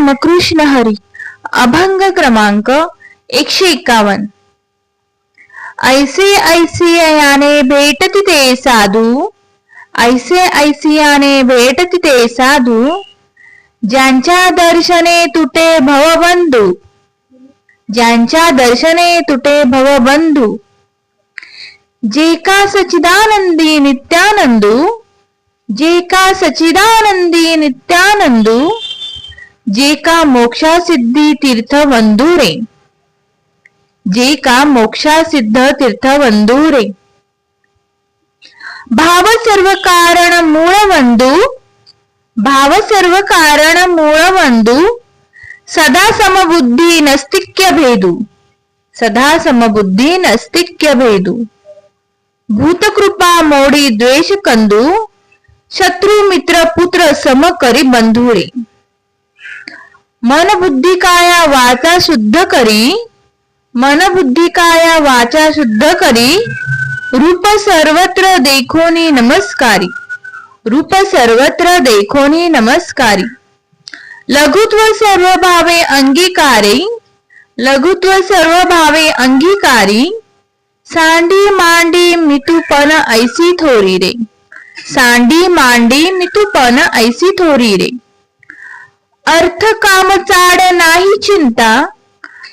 रामकृष्ण हरी. अभंग क्रमांक 151. ऐसे ऐसियाने भेटती ते साधू, ऐसे ऐसियाने भेटती ते साधू, ज्यांच्या दर्शने तुटे भवबंधू, ज्यांच्या दर्शने तुटे भवबंधू. जे का सच्चिदानंदी नित्यानंदू, जे का सच्चिदानंदी नित्यानंदू, जे का मोक्षा सिद्धी तीर्थ वंदुरे, जे का मोक्षा सिद्ध तीर्थ वंदुरे. भाव सर्व कारण मूळ वंदू, भाव सर्व कारण मूळ वंदू, सदा समबुद्धी नस्तिक्य भेदू, सदा समबुद्धी नस्तिक्य भेदू. भूतकृपा मोडी द्वेष कंदू, शत्रु मित्र पुत्र सम करी बंधुरे. मन बुद्धी काया वाचा शुद्ध करी, मन बुद्धी काया वाचा शुद्ध करी, रूप सर्वत्र देखोनी नमस्कारी, रूप सर्वत्र देखोनी नमस्कारी. लघुत्व सर्व भावे अंगीकारी, लघुत्व सर्व भावे अंगीकारी, सांडी मांडी मितुपन ऐसी थोरी रे, सांडी मांडी मितुपन ऐसी थोरी रे. अर्थ काम चाड नाही चिंता,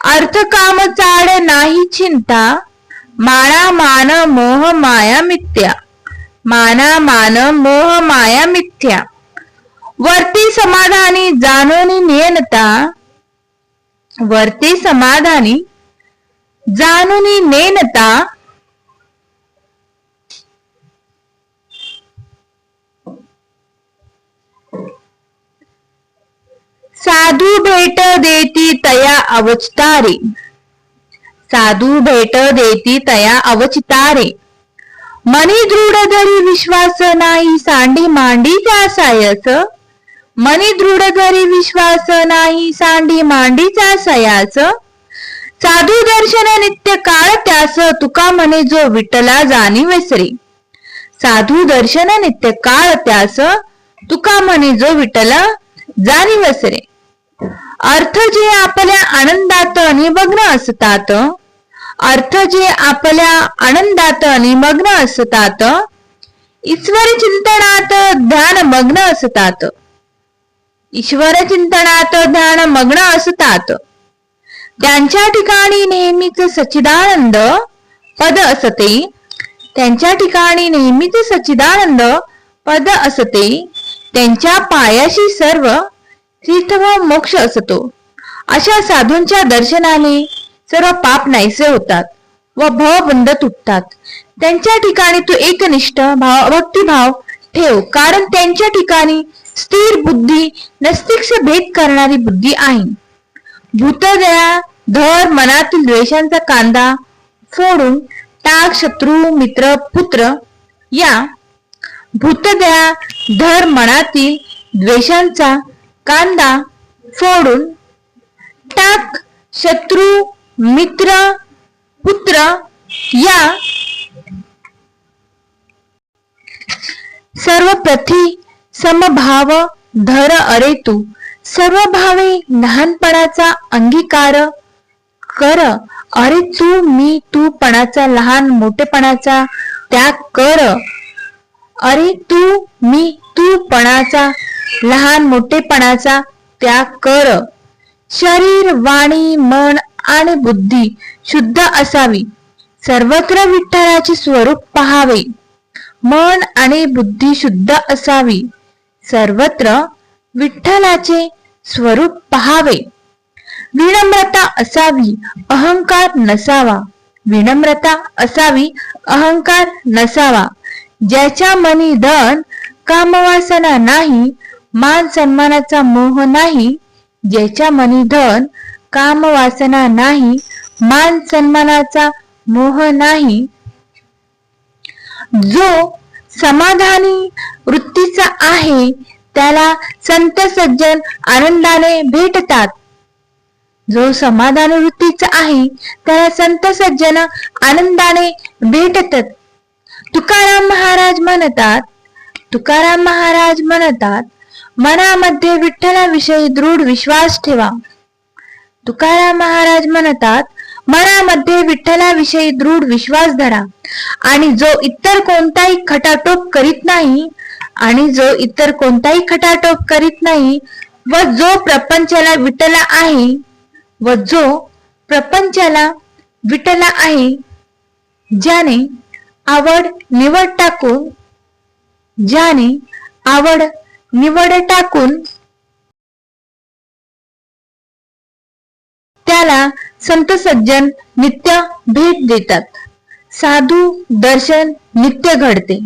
अर्थ काम चाड नाही चिंता, माना मान मोह माया मिथ्या, माना मान मोह माया मिथ्या. वर्ती समाधानी जाणोनी नेनता, वर्ती समाधानी जाणोनी नेनता, साधू भेट देती तया अवचितारे, साधू भेट देती तया अवचितारे. मनी दृढ धरी विश्वास नाही सांडी मांडी त्या सायस, मनी दृढ धरी विश्वास नाही सांडी मांडी त्या सायास. साधू दर्शन नित्य काळ त्यास तुका म्हणे जो विठ्ठला जाणी विसरे, साधू दर्शन नित्य काळ त्यास तुका म्हणे जो विठ्ठला जाणी विसरे. अर्थ जे आपल्या आनंदात निमग्न असतात, अर्थ जे आपल्या आनंदात निमग्न असतात, ईश्वर चिंतनात ध्यान मग्न असतात, ईश्वर चिंतनात ध्यान मग्न असतात. त्यांच्या ठिकाणी नेहमीच सच्चिदानंद पद असते, त्यांच्या ठिकाणी नेहमीच सच्चिदानंद पद असते. त्यांच्या पायाशी सर्व तीर्थ व मोक्ष असतो. अशा साधूंच्या दर्शनाने सर्व पाप नाहीसे होतात व भवबंध तुटतात. त्यांच्या ठिकाणी तू एकनिष्ठ भक्तिभाव ठेव, कारण त्यांच्या ठिकाणी स्थिर बुद्धी नस्तिक्ष भेद करणारी बुद्धी आहे. भूतदया धर मनातील द्वेषांचा कांदा फोडून टाक, शत्रू मित्र पुत्र या. भूतदया धर मनातील द्वेषांचा कांदा फोडून टाक, शत्रू मित्र पुत्र या. सर्व प्रथी समभाव धर अरे तू, सर्व भावे लहानपणाचा अंगीकार कर. अरे तू मी तू पणाचा लहान मोठेपणाचा त्याग कर. अरे तू मी तू पणाचा लहान मोठेपणाचा त्याग कर. शरीर वाणी मन आणि बुद्धी शुद्ध असावी, सर्वत्र विठ्ठलाचे स्वरूप पहावे. मन आणि बुद्धी शुद्ध असावी, सर्वत्र विठ्ठलाचे स्वरूप पहावे. विनम्रता असावी अहंकार नसावा, विनम्रता असावी अहंकार नसावा. ज्याच्या मनी धन कामवासना नाही, मान सन्मानाचा मोह नाही. ज्याच्या मनी धन कामवासना नाही, मान सन्मानाचा मोह नाही. जो समाधानी वृत्तीचा आहे त्याला संत सज्जन आनंदाने भेटतात. जो समाधानी वृत्तीचा आहे त्याला संत सज्जन आनंदाने भेटतात. तुकाराम महाराज म्हणतात, तुकाराम महाराज म्हणतात, मनामध्ये विठ्ठलाविषयी दृढ विश्वास ठेवा. तुकाराम महाराज म्हणतात, मनामध्ये विठ्ठलाविषयी दृढ विश्वास धरा आणि जो इतर कोणताही खटाटोप करीत नाही व जो प्रपंचाला विठ्ठला आहे, ज्याने आवड निवड टाकून त्याला संत सज्जन नित्य भेट देतात. साधू दर्शन नित्य घडते.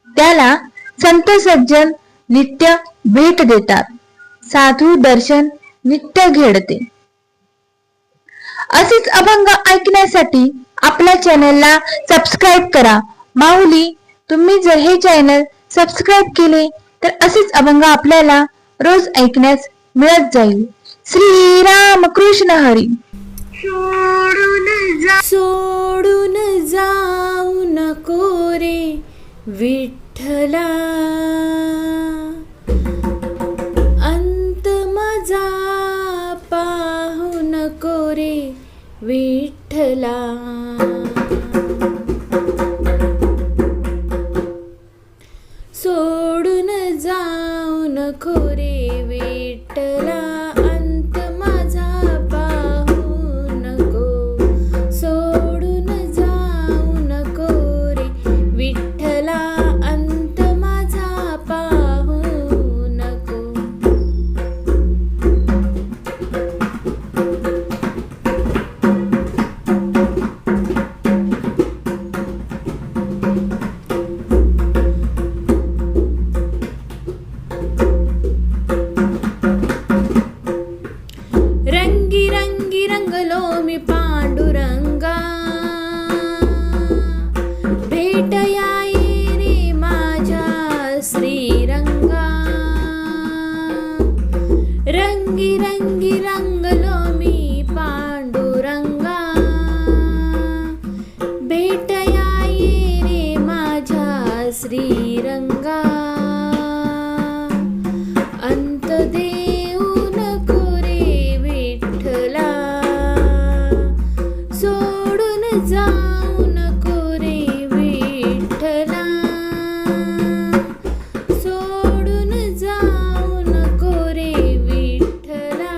त्याला संत सज्जन नित्य भेट देतात. साधू दर्शन नित्य घडते. असेच अभंग ऐकण्यासाठी आपल्या चॅनलला सबस्क्राईब करा. माऊली, तुम्ही जर हे चॅनल सबस्क्राईब केले तर असेच अभंग आपल्याला रोज ऐकण्यास मिळत जाईल. श्री राम कृष्ण हरी. सोडून जाऊ नको रे विठ्ठला, अंत माझा पाहू नको रे विठ्ठला. सोडून जाऊ नको रे विठ्ठला, अंत माझा पाहू नको. सोडून जाऊ नको रे विठ्ठला, अंत माझा पाहू नको. रंगी रंगी रंगलो मी पांडुरंगा, भेट याई रे माझ्या श्रीरंगा. रंगी रंगी रंगलो मी पांडुरंगा, भेट याई रे माझ्या श्रीरंगा. अंत देऊ नको रे विठ्ठला, सोडून जाऊ नको रे विठ्ठला. सोडून जाऊ नको रे विठ्ठला,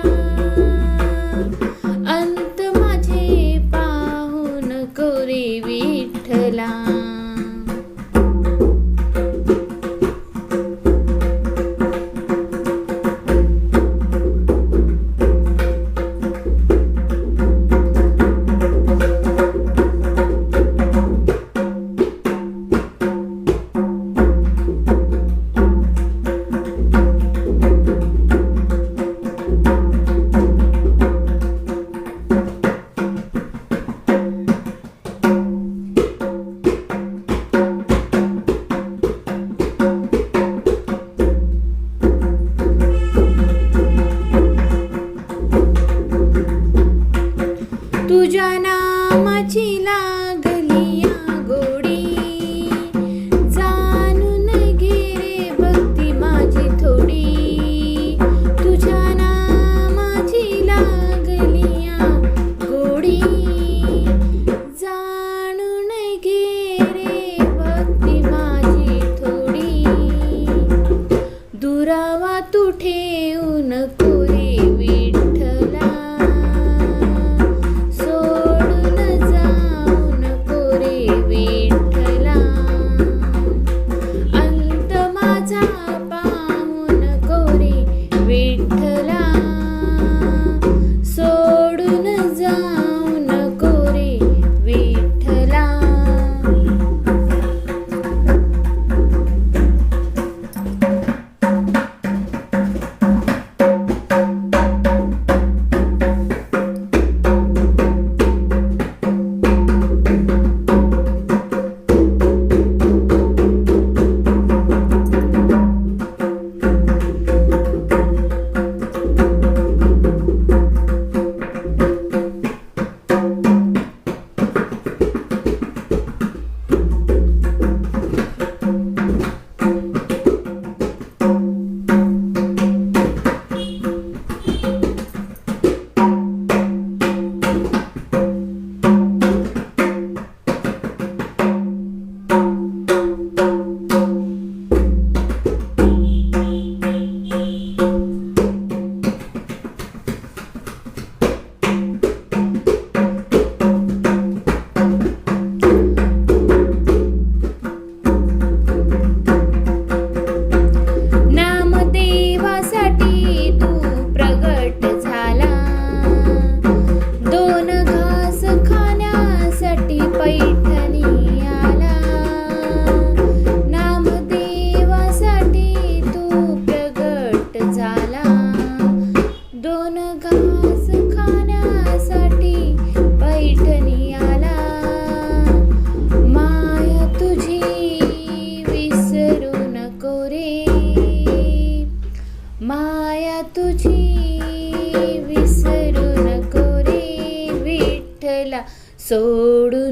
अंत माझे पाहू नको रे विठ्ठला. तुझ्या नामाची लागली या गोडी, जाणून घे रे भक्ती माझी थोडी. तुझ्या नामाची लागली या गोडी, जाणून घे रे भक्ती माझी थोडी. दुरावा तू ठेवू नको रे विठ्ठला, सोडून जाऊ नको रे विठ्ठला. अंत माझा पाहू नको रे विठ्ठला, सोडून जाऊ नको रे विठ्ठला. माया तुझी विसरू नको रे विठ्ठला सोडू